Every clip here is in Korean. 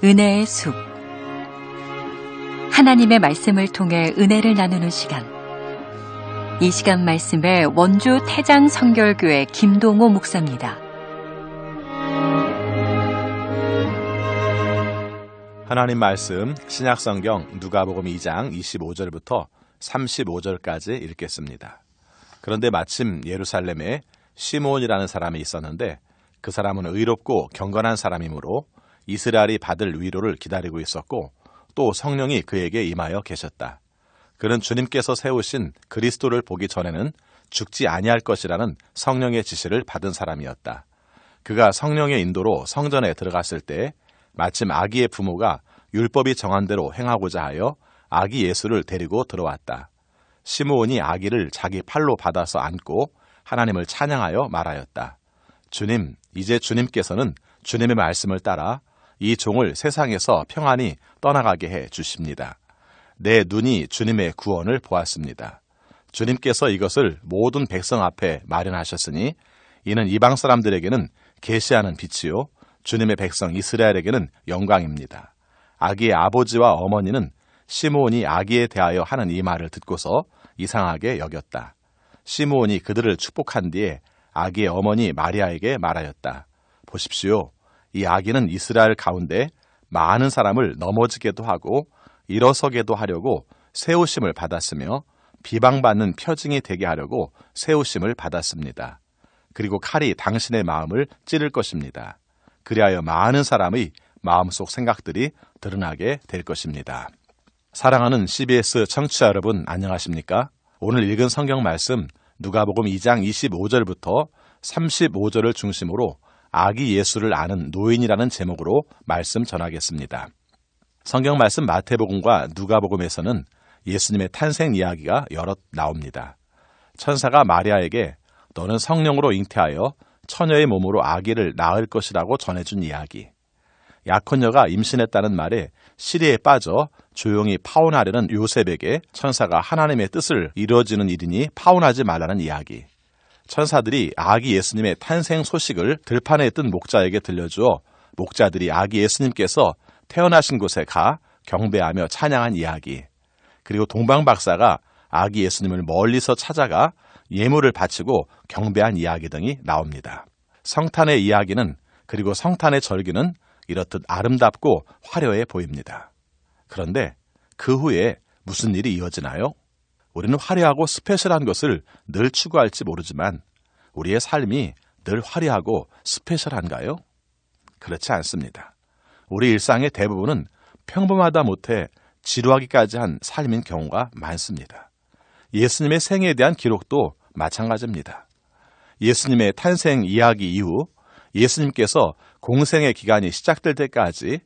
은혜의 숲. 하나님의 말씀을 통해 은혜를 나누는 시간. 이 시간 말씀에 원주 태장 성결교회 김동호 목사입니다. 하나님 말씀 신약성경 누가복음 2장 25절부터 35절까지 읽겠습니다. 그런데 마침 예루살렘에 시므온이라는 사람이 있었는데 그 사람은 의롭고 경건한 사람이므로 이스라엘이 받을 위로를 기다리고 있었고 또 성령이 그에게 임하여 계셨다. 그는 주님께서 세우신 그리스도를 보기 전에는 죽지 아니할 것이라는 성령의 지시를 받은 사람이었다. 그가 성령의 인도로 성전에 들어갔을 때 마침 아기의 부모가 율법이 정한 대로 행하고자 하여 아기 예수를 데리고 들어왔다. 시므온이 아기를 자기 팔로 받아서 안고 하나님을 찬양하여 말하였다. 주님, 이제 주님께서는 주님의 말씀을 따라 이 종을 세상에서 평안히 떠나가게 해 주십니다. 내 눈이 주님의 구원을 보았습니다. 주님께서 이것을 모든 백성 앞에 마련하셨으니 이는 이방 사람들에게는 계시하는 빛이요 주님의 백성 이스라엘에게는 영광입니다. 아기의 아버지와 어머니는 시므온이 아기에 대하여 하는 이 말을 듣고서 이상하게 여겼다. 시므온이 그들을 축복한 뒤에 아기의 어머니 마리아에게 말하였다. 보십시오. 이 아기는 이스라엘 가운데 많은 사람을 넘어지게도 하고 일어서게도 하려고 세우심을 받았으며 비방받는 표징이 되게 하려고 세우심을 받았습니다. 그리고 칼이 당신의 마음을 찌를 것입니다. 그리하여 많은 사람의 마음속 생각들이 드러나게 될 것입니다. 사랑하는 CBS 청취자 여러분 안녕하십니까? 오늘 읽은 성경 말씀 누가복음 2장 25절부터 35절을 중심으로 아기 예수를 아는 노인이라는 제목으로 말씀 전하겠습니다. 성경 말씀 마태복음과 누가복음에서는 예수님의 탄생 이야기가 여럿 나옵니다. 천사가 마리아에게 너는 성령으로 잉태하여 처녀의 몸으로 아기를 낳을 것이라고 전해준 이야기. 약혼녀가 임신했다는 말에 시리에 빠져 조용히 파혼하려는 요셉에게 천사가 하나님의 뜻을 이루어지는 일이니 파혼하지 말라는 이야기. 천사들이 아기 예수님의 탄생 소식을 들판에 뜬 목자에게 들려주어 목자들이 아기 예수님께서 태어나신 곳에 가 경배하며 찬양한 이야기. 그리고 동방박사가 아기 예수님을 멀리서 찾아가 예물을 바치고 경배한 이야기 등이 나옵니다. 성탄의 이야기는 그리고 성탄의 절기는 이렇듯 아름답고 화려해 보입니다. 그런데 그 후에 무슨 일이 이어지나요? 우리는 화려하고 스페셜한 것을 늘 추구할지 모르지만 우리의 삶이 늘 화려하고 스페셜한가요? 그렇지 않습니다. 우리 일상의 대부분은 평범하다 못해 지루하기까지 한 삶인 경우가 많습니다. 예수님의 생애에 대한 기록도 마찬가지입니다. 예수님의 탄생 이야기 이후 예수님께서 공생의 기간이 시작될 때까지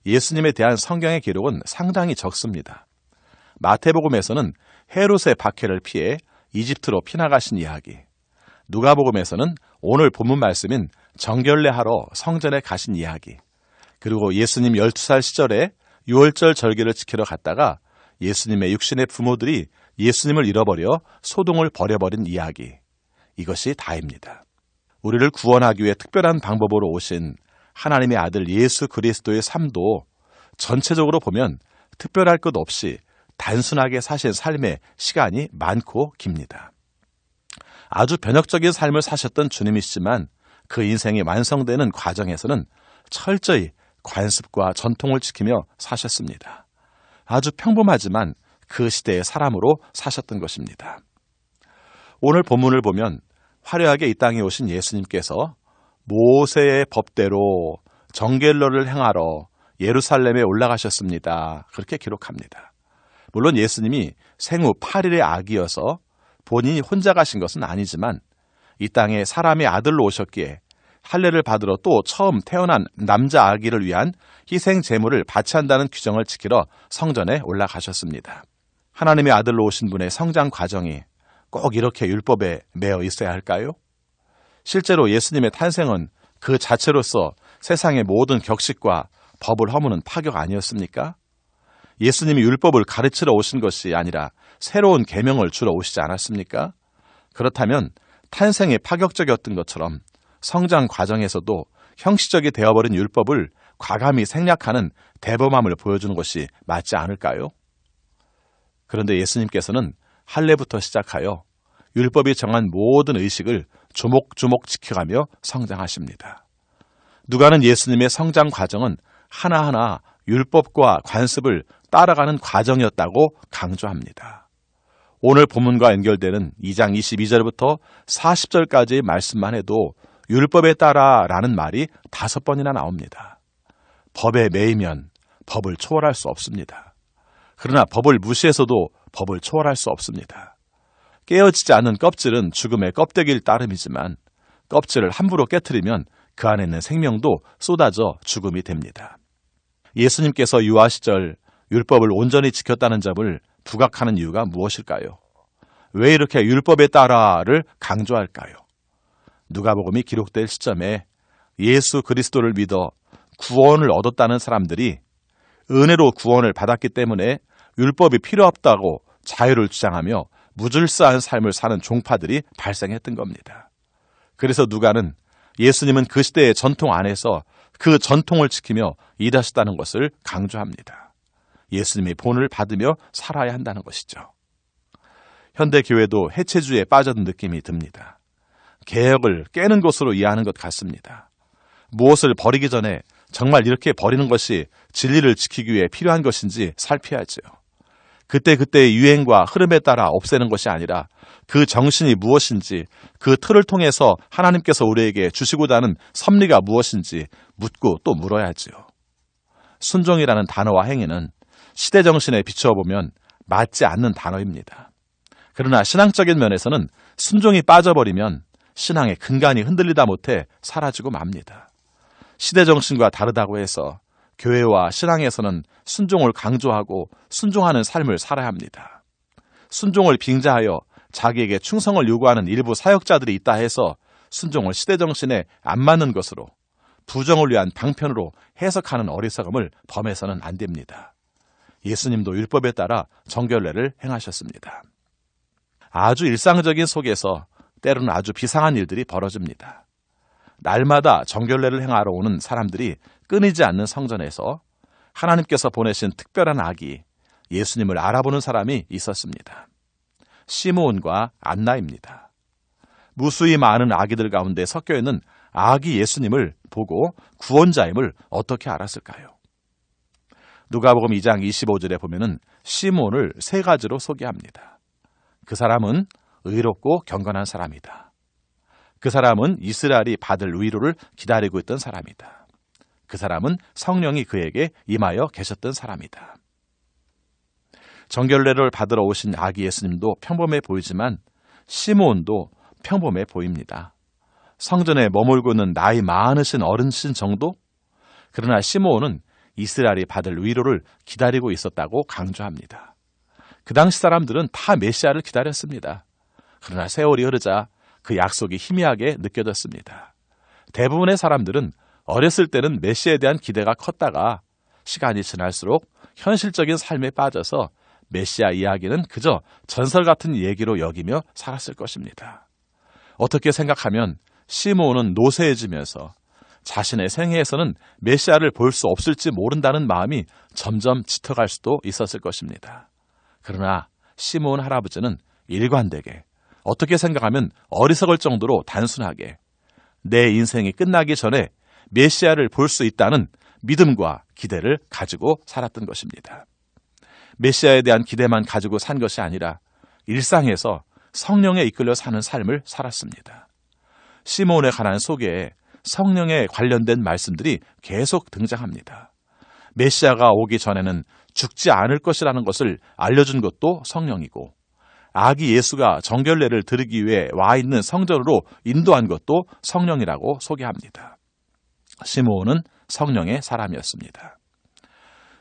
예수님에 대한 성경의 기록은 상당히 적습니다. 마태복음에서는 헤롯의 박해를 피해 이집트로 피나가신 이야기, 누가복음에서는 오늘 본문 말씀인 정결례하러 성전에 가신 이야기, 그리고 예수님 12살 시절에 유월절 절기를 지키러 갔다가 예수님의 육신의 부모들이 예수님을 잃어버려 소동을 벌여버린 이야기, 이것이 다입니다. 우리를 구원하기 위해 특별한 방법으로 오신 하나님의 아들 예수 그리스도의 삶도 전체적으로 보면 특별할 것 없이 단순하게 사신 삶의 시간이 많고 깁니다. 아주 변혁적인 삶을 사셨던 주님이시지만 그 인생이 완성되는 과정에서는 철저히 관습과 전통을 지키며 사셨습니다. 아주 평범하지만 그 시대의 사람으로 사셨던 것입니다. 오늘 본문을 보면 화려하게 이 땅에 오신 예수님께서 모세의 법대로 정결례를 행하러 예루살렘에 올라가셨습니다. 그렇게 기록합니다. 물론 예수님이 생후 8일의 아기여서 본인이 혼자 가신 것은 아니지만 이 땅에 사람의 아들로 오셨기에 할례를 받으러 또 처음 태어난 남자 아기를 위한 희생 제물을 바쳐야 한다는 규정을 지키러 성전에 올라가셨습니다. 하나님의 아들로 오신 분의 성장 과정이 꼭 이렇게 율법에 매여 있어야 할까요? 실제로 예수님의 탄생은 그 자체로서 세상의 모든 격식과 법을 허무는 파격 아니었습니까? 예수님이 율법을 가르치러 오신 것이 아니라 새로운 계명을 주러 오시지 않았습니까? 그렇다면 탄생이 파격적이었던 것처럼 성장 과정에서도 형식적이 되어버린 율법을 과감히 생략하는 대범함을 보여주는 것이 맞지 않을까요? 그런데 예수님께서는 할례부터 시작하여 율법이 정한 모든 의식을 조목조목 지켜가며 성장하십니다. 누가는 예수님의 성장 과정은 하나하나 율법과 관습을 따라가는 과정이었다고 강조합니다. 오늘 본문과 연결되는 2장 22절부터 40절까지의 말씀만 해도 율법에 따라라는 말이 5번이나 나옵니다. 법에 매이면 법을 초월할 수 없습니다. 그러나 법을 무시해서도 법을 초월할 수 없습니다. 깨어지지 않는 껍질은 죽음의 껍데기일 따름이지만 껍질을 함부로 깨트리면 그 안에 있는 생명도 쏟아져 죽음이 됩니다. 예수님께서 유아 시절 율법을 온전히 지켰다는 점을 부각하는 이유가 무엇일까요? 왜 이렇게 율법에 따라를 강조할까요? 누가복음이 기록될 시점에 예수 그리스도를 믿어 구원을 얻었다는 사람들이 은혜로 구원을 받았기 때문에 율법이 필요 없다고 자유를 주장하며 무질서한 삶을 사는 종파들이 발생했던 겁니다. 그래서 누가는 예수님은 그 시대의 전통 안에서 그 전통을 지키며 일하셨다는 것을 강조합니다. 예수님의 본을 받으며 살아야 한다는 것이죠. 현대 교회도 해체주의에 빠져든 느낌이 듭니다. 개혁을 깨는 것으로 이해하는 것 같습니다. 무엇을 버리기 전에 정말 이렇게 버리는 것이 진리를 지키기 위해 필요한 것인지 살펴야죠. 그때그때의 유행과 흐름에 따라 없애는 것이 아니라 그 정신이 무엇인지, 그 틀을 통해서 하나님께서 우리에게 주시고자 하는 섭리가 무엇인지 묻고 또 물어야지요. 순종이라는 단어와 행위는 시대 정신에 비추어 보면 맞지 않는 단어입니다. 그러나 신앙적인 면에서는 순종이 빠져버리면 신앙의 근간이 흔들리다 못해 사라지고 맙니다. 시대 정신과 다르다고 해서 교회와 신앙에서는 순종을 강조하고 순종하는 삶을 살아야 합니다. 순종을 빙자하여 자기에게 충성을 요구하는 일부 사역자들이 있다 해서 순종을 시대 정신에 안 맞는 것으로 부정을 위한 방편으로 해석하는 어리석음을 범해서는 안 됩니다. 예수님도 율법에 따라 정결례를 행하셨습니다. 아주 일상적인 속에서 때로는 아주 비상한 일들이 벌어집니다. 날마다 정결례를 행하러 오는 사람들이 끊이지 않는 성전에서 하나님께서 보내신 특별한 아기 예수님을 알아보는 사람이 있었습니다. 시므온과 안나입니다. 무수히 많은 아기들 가운데 섞여 있는 아기 예수님을 보고 구원자임을 어떻게 알았을까요? 누가복음 2장 25절에 보면은 시므온을 3가지로 소개합니다. 그 사람은 의롭고 경건한 사람이다. 그 사람은 이스라엘이 받을 위로를 기다리고 있던 사람이다. 그 사람은 성령이 그에게 임하여 계셨던 사람이다. 정결례를 받으러 오신 아기 예수님도 평범해 보이지만 시므온도 평범해 보입니다. 성전에 머물고 있는 나이 많으신 어르신 정도? 그러나 시므온은 이스라엘이 받을 위로를 기다리고 있었다고 강조합니다. 그 당시 사람들은 다 메시아를 기다렸습니다. 그러나 세월이 흐르자 그 약속이 희미하게 느껴졌습니다. 대부분의 사람들은 어렸을 때는 메시아에 대한 기대가 컸다가 시간이 지날수록 현실적인 삶에 빠져서 메시아 이야기는 그저 전설 같은 얘기로 여기며 살았을 것입니다. 어떻게 생각하면 시므온은 노쇠해지면서 자신의 생애에서는 메시아를 볼 수 없을지 모른다는 마음이 점점 짙어갈 수도 있었을 것입니다. 그러나 시므온 할아버지는 일관되게 어떻게 생각하면 어리석을 정도로 단순하게 내 인생이 끝나기 전에 메시아를 볼 수 있다는 믿음과 기대를 가지고 살았던 것입니다. 메시아에 대한 기대만 가지고 산 것이 아니라 일상에서 성령에 이끌려 사는 삶을 살았습니다. 시므온에 관한 소개에 성령에 관련된 말씀들이 계속 등장합니다. 메시아가 오기 전에는 죽지 않을 것이라는 것을 알려준 것도 성령이고 아기 예수가 정결례를 드리기 위해 와 있는 성전으로 인도한 것도 성령이라고 소개합니다. 시므온은 성령의 사람이었습니다.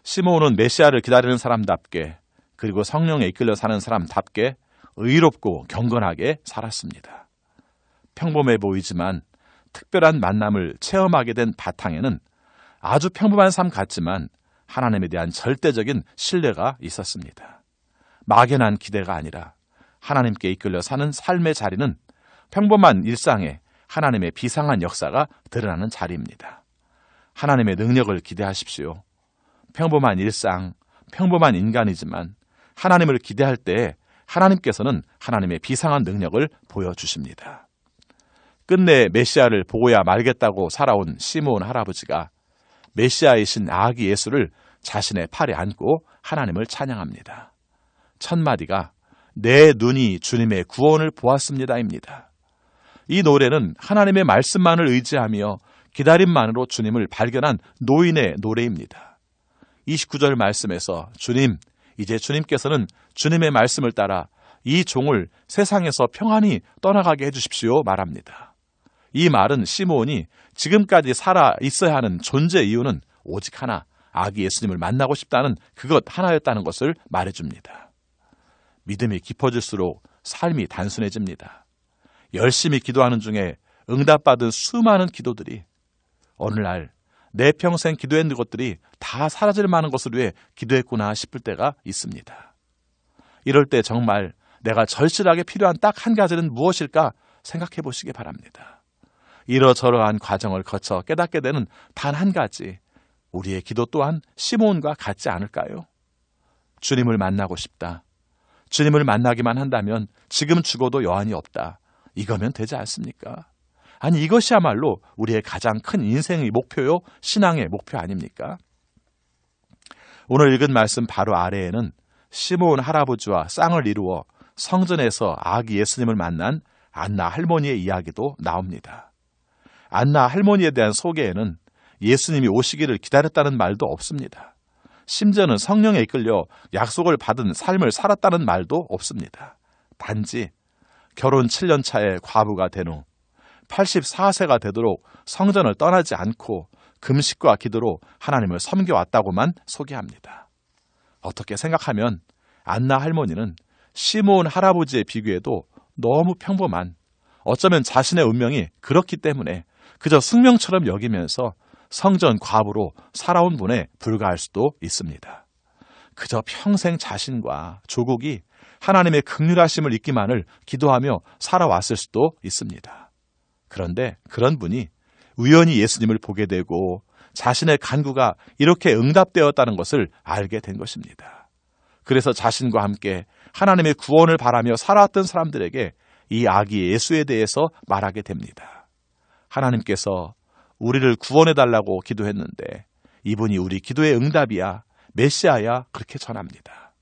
시므온은 메시아를 기다리는 사람답게 그리고 성령에 이끌려 사는 사람답게 의롭고 경건하게 살았습니다. 평범해 보이지만 특별한 만남을 체험하게 된 바탕에는 아주 평범한 삶 같지만 하나님에 대한 절대적인 신뢰가 있었습니다. 막연한 기대가 아니라 하나님께 이끌려 사는 삶의 자리는 평범한 일상에 하나님의 비상한 역사가 드러나는 자리입니다. 하나님의 능력을 기대하십시오. 평범한 일상, 평범한 인간이지만 하나님을 기대할 때 하나님께서는 하나님의 비상한 능력을 보여주십니다. 끝내 메시아를 보고야 말겠다고 살아온 시므온 할아버지가 메시아이신 아기 예수를 자신의 팔에 안고 하나님을 찬양합니다. 첫 마디가 내 눈이 주님의 구원을 보았습니다입니다. 이 노래는 하나님의 말씀만을 의지하며 기다림만으로 주님을 발견한 노인의 노래입니다. 29절 말씀에서 주님, 이제 주님께서는 주님의 말씀을 따라 이 종을 세상에서 평안히 떠나가게 해주십시오 말합니다. 이 말은 시므온이 지금까지 살아 있어야 하는 존재 이유는 오직 하나, 아기 예수님을 만나고 싶다는 그것 하나였다는 것을 말해줍니다. 믿음이 깊어질수록 삶이 단순해집니다. 열심히 기도하는 중에 응답받은 수많은 기도들이 어느 날 내 평생 기도했는 것들이 다 사라질 만한 것을 위해 기도했구나 싶을 때가 있습니다. 이럴 때 정말 내가 절실하게 필요한 딱 한 가지는 무엇일까 생각해 보시기 바랍니다. 이러저러한 과정을 거쳐 깨닫게 되는 단 한 가지, 우리의 기도 또한 시므온과 같지 않을까요? 주님을 만나고 싶다. 주님을 만나기만 한다면 지금 죽어도 여한이 없다. 이거면 되지 않습니까? 아니, 이것이야말로 우리의 가장 큰 인생의 목표요, 신앙의 목표 아닙니까? 오늘 읽은 말씀 바로 아래에는 시므온 할아버지와 쌍을 이루어 성전에서 아기 예수님을 만난 안나 할머니의 이야기도 나옵니다. 안나 할머니에 대한 소개에는 예수님이 오시기를 기다렸다는 말도 없습니다. 심지어는 성령에 이끌려 약속을 받은 삶을 살았다는 말도 없습니다. 단지 결혼 7년 차에 과부가 된 후 84세가 되도록 성전을 떠나지 않고 금식과 기도로 하나님을 섬겨왔다고만 소개합니다. 어떻게 생각하면 안나 할머니는 시므온 할아버지에 비교해도 너무 평범한, 어쩌면 자신의 운명이 그렇기 때문에 그저 숙명처럼 여기면서 성전 과부로 살아온 분에 불과할 수도 있습니다. 그저 평생 자신과 조국이 하나님의 긍휼하심을 잊기만을 기도하며 살아왔을 수도 있습니다. 그런데 그런 분이 우연히 예수님을 보게 되고 자신의 간구가 이렇게 응답되었다는 것을 알게 된 것입니다. 그래서 자신과 함께 하나님의 구원을 바라며 살아왔던 사람들에게 이 아기 예수에 대해서 말하게 됩니다. 하나님께서 우리를 구원해달라고 기도했는데 이분이 우리 기도의 응답이야, 메시아야, 그렇게 전합니다.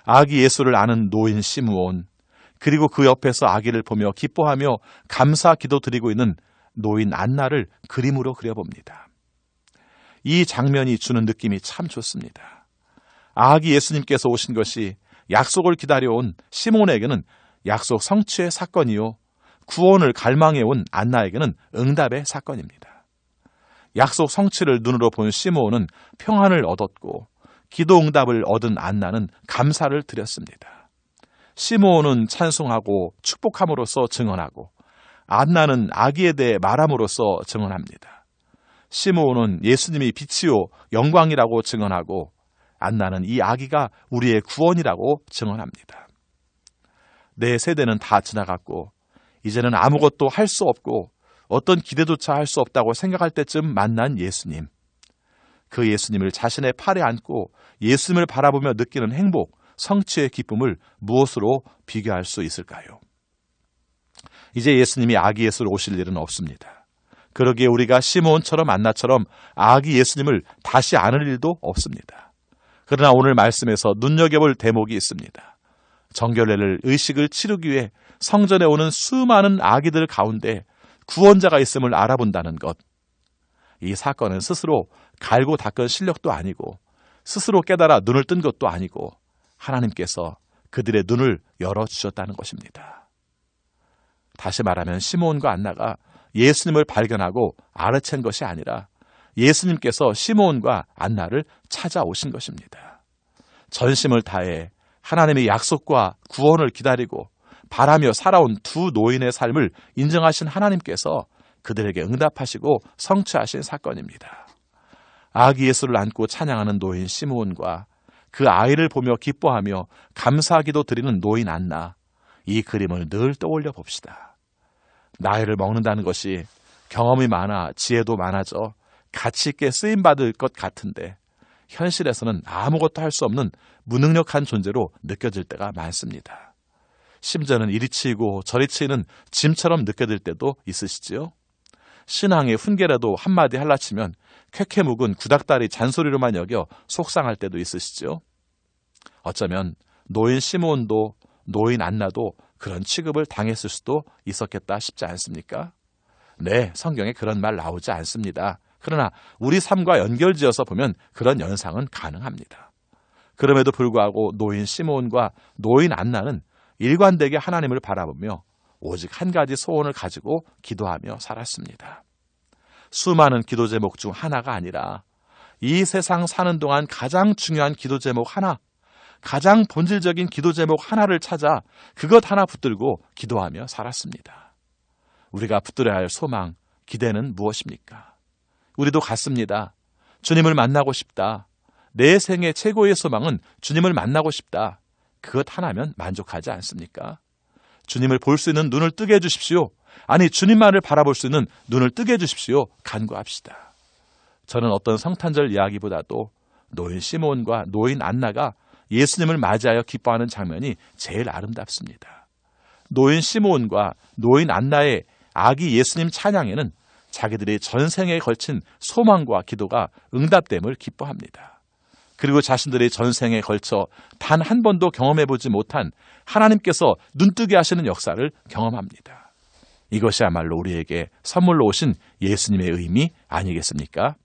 아기 예수를 아는 노인 시므온, 그리고 그 옆에서 아기를 보며 기뻐하며 감사 기도 드리고 있는 노인 안나를 그림으로 그려봅니다. 이 장면이 주는 느낌이 참 좋습니다. 아기 예수님께서 오신 것이 약속을 기다려온 시몬에게는 약속 성취의 사건이요, 구원을 갈망해온 안나에게는 응답의 사건입니다. 약속 성취를 눈으로 본 시므온은 평안을 얻었고 기도 응답을 얻은 안나는 감사를 드렸습니다. 시므온은 찬송하고 축복함으로써 증언하고 안나는 아기에 대해 말함으로써 증언합니다. 시므온은 예수님이 빛이요 영광이라고 증언하고 안나는 이 아기가 우리의 구원이라고 증언합니다. 내 세대는 다 지나갔고 이제는 아무것도 할 수 없고 어떤 기대조차 할 수 없다고 생각할 때쯤 만난 예수님. 그 예수님을 자신의 팔에 안고 예수님을 바라보며 느끼는 행복, 성취의 기쁨을 무엇으로 비교할 수 있을까요? 이제 예수님이 아기 예수로 오실 일은 없습니다. 그러기에 우리가 시므온처럼 안나처럼 아기 예수님을 다시 아는 일도 없습니다. 그러나 오늘 말씀에서 눈여겨볼 대목이 있습니다. 정결례를 의식을 치르기 위해 성전에 오는 수많은 아기들 가운데 구원자가 있음을 알아본다는 것. 이 사건은 스스로 갈고 닦은 실력도 아니고 스스로 깨달아 눈을 뜬 것도 아니고 하나님께서 그들의 눈을 열어주셨다는 것입니다. 다시 말하면 시므온과 안나가 예수님을 발견하고 알아챈 것이 아니라 예수님께서 시므온과 안나를 찾아오신 것입니다. 전심을 다해 하나님의 약속과 구원을 기다리고 바라며 살아온 두 노인의 삶을 인정하신 하나님께서 그들에게 응답하시고 성취하신 사건입니다. 아기 예수를 안고 찬양하는 노인 시므온과 그 아이를 보며 기뻐하며 감사기도 드리는 노인 안나, 이 그림을 늘 떠올려 봅시다. 나이를 먹는다는 것이 경험이 많아 지혜도 많아져 가치 있게 쓰임받을 것 같은데 현실에서는 아무것도 할 수 없는 무능력한 존재로 느껴질 때가 많습니다. 심지어는 이리 치이고 저리 치이는 짐처럼 느껴질 때도 있으시지요? 신앙의 훈계라도 한마디 할라치면 쾌쾌 묵은 구닥다리 잔소리로만 여겨 속상할 때도 있으시죠? 어쩌면 노인 시므온도 노인 안나도 그런 취급을 당했을 수도 있었겠다 싶지 않습니까? 네, 성경에 그런 말 나오지 않습니다. 그러나 우리 삶과 연결지어서 보면 그런 연상은 가능합니다. 그럼에도 불구하고 노인 시므온과 노인 안나는 일관되게 하나님을 바라보며 오직 한 가지 소원을 가지고 기도하며 살았습니다. 수많은 기도 제목 중 하나가 아니라 이 세상 사는 동안 가장 중요한 기도 제목 하나, 가장 본질적인 기도 제목 하나를 찾아 그것 하나 붙들고 기도하며 살았습니다. 우리가 붙들어야 할 소망, 기대는 무엇입니까? 우리도 같습니다. 주님을 만나고 싶다. 내 생애 최고의 소망은 주님을 만나고 싶다. 그것 하나면 만족하지 않습니까? 주님을 볼 수 있는 눈을 뜨게 해주십시오. 아니, 주님만을 바라볼 수 있는 눈을 뜨게 해주십시오. 간구합시다. 저는 어떤 성탄절 이야기보다도 노인 시므온과 노인 안나가 예수님을 맞이하여 기뻐하는 장면이 제일 아름답습니다. 노인 시므온과 노인 안나의 아기 예수님 찬양에는 자기들의 전생에 걸친 소망과 기도가 응답됨을 기뻐합니다. 그리고 자신들의 전생에 걸쳐 단 한 번도 경험해보지 못한 하나님께서 눈뜨게 하시는 역사를 경험합니다. 이것이야말로 우리에게 선물로 오신 예수님의 의미 아니겠습니까?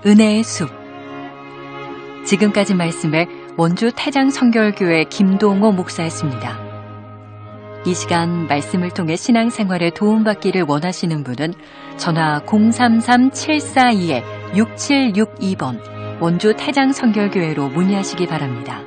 은혜의 숲. 지금까지 말씀에 원주 태장성결교회 김동호 목사였습니다. 이 시간 말씀을 통해 신앙생활에 도움받기를 원하시는 분은 전화 033-742-6762번 원주 태장성결교회로 문의하시기 바랍니다.